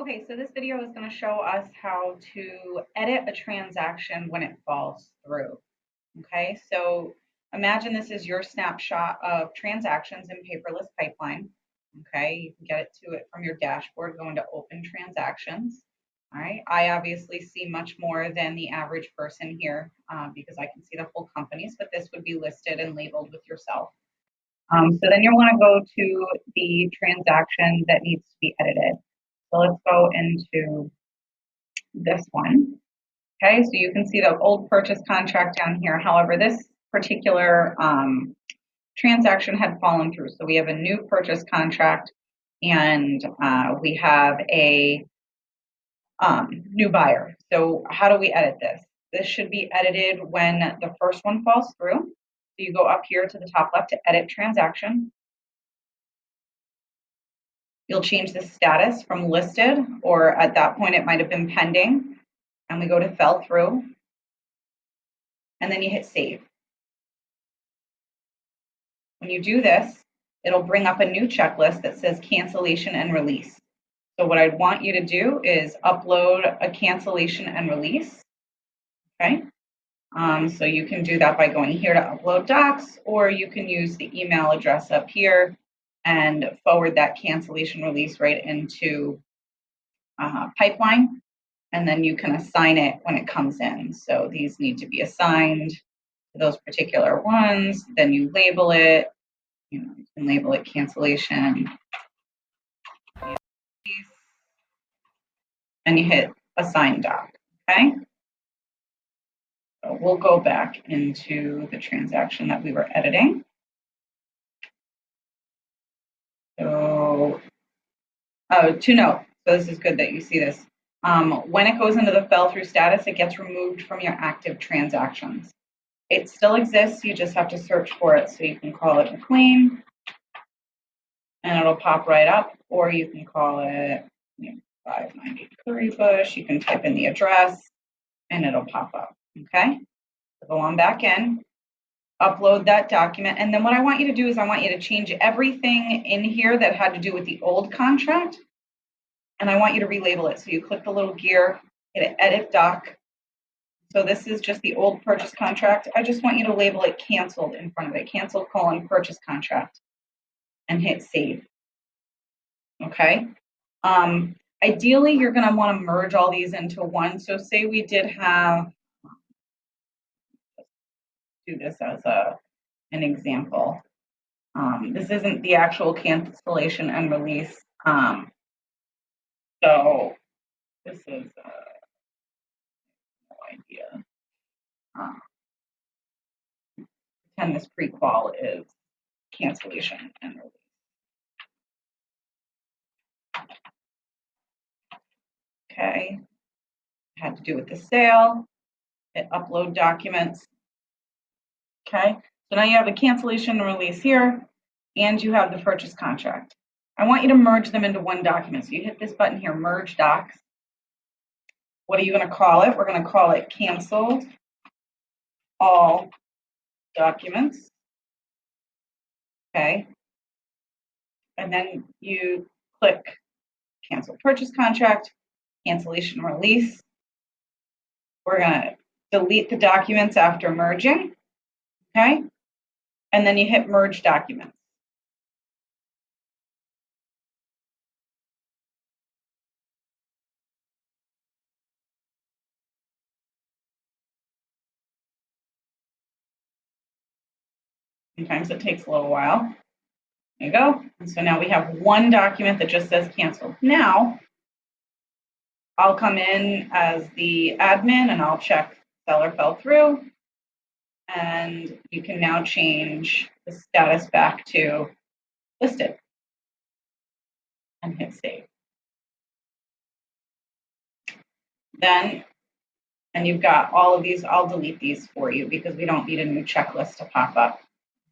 Okay, so this video is going to show us how to edit a transaction when it falls through. Okay, so imagine this is your snapshot of transactions in Paperless Pipeline. Okay, you can get it to it from your dashboard, go into Open Transactions. All right, I obviously see much more than the average person here because I can see the whole companies, but this would be listed and labeled with yourself. So then you'll want to go to the transaction that needs to be edited. So let's go into this one. Okay, so you can see the old purchase contract down here. However, this particular transaction had fallen through. So we have a new purchase contract and we have a new buyer. So how do we edit this? This should be edited when the first one falls through. So you go up here to the top left to edit transaction. You'll change the status from listed, or at that point it might have been pending, and we go to fell through, and then you hit save. When you do this, it'll bring up a new checklist that says cancellation and release. So what I'd want you to do is upload a cancellation and release, okay? So you can do that by going here to upload docs, or you can use the email address up here and forward that cancellation release right into Pipeline, and then you can assign it when it comes in. So these need to be assigned to those particular ones, then you label it, you can label it cancellation, and you hit assign doc, okay? So we'll go back into the transaction that we were editing. So, to note, so this is good that you see this. When it goes into the fell through status, it gets removed from your active transactions. It still exists, you just have to search for it. So you can call it McLean, and it'll pop right up, or you can call it 590 Curry Bush. You can type in the address, and it'll pop up, okay? So go on back in, upload that document, and then what I want you to do is I want you to change everything in here that had to do with the old contract, and I want you to relabel it. So you click the little gear, hit edit doc. So this is just the old purchase contract. I just want you to label it canceled in front of it, canceled : purchase contract, and hit save. Okay. Ideally, you're going to want to merge all these into one. So say we did have, do this as an example. This isn't the actual cancellation and release. So this is no idea. Pretend this pre-qual is cancellation and release. Okay, had to do with the sale. Hit upload documents. Okay, so now you have the cancellation and release here, and you have the purchase contract. I want you to merge them into one document. So you hit this button here, merge docs. What are you going to call it? We're going to call it canceled all documents. Okay, and then you click cancel purchase contract, cancellation release. We're going to delete the documents after merging. Okay, and then you hit merge documents. Sometimes it takes a little while. There you go. And so now we have one document that just says canceled. Now, I'll come in as the admin and I'll check seller fell through. And you can now change the status back to listed and hit save. Then, and you've got all of these, I'll delete these for you because we don't need a new checklist to pop up.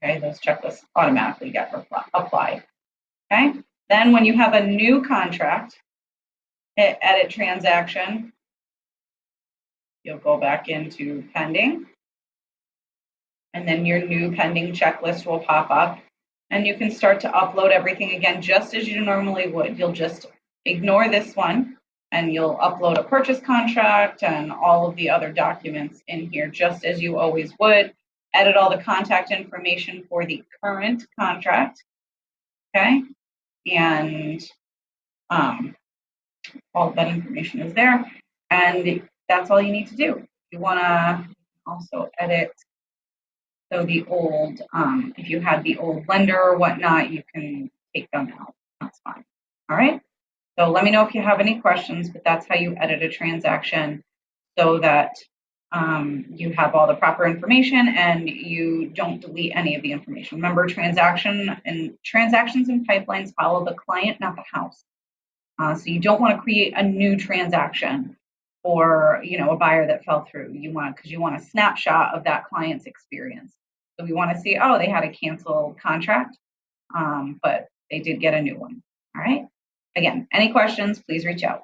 Okay, those checklists automatically get applied. Okay, then when you have a new contract, hit edit transaction. You'll go back into pending, and then your new pending checklist will pop up, and you can start to upload everything again just as you normally would. You'll just ignore this one and you'll upload a purchase contract and all of the other documents in here, just as you always would. Edit all the contact information for the current contract, okay? And all of that information is there, and that's all you need to do. If you want to also edit, so the old, if you had the old lender or whatnot, you can take them out. That's fine. All right. So let me know if you have any questions, but that's how you edit a transaction so that you have all the proper information and you don't delete any of the information. Remember, transactions and pipelines follow the client, not the house. So you don't want to create a new transaction for a buyer that fell through. Because you want a snapshot of that client's experience. So we want to see, oh, they had a canceled contract, but they did get a new one. All right. Again, any questions, please reach out.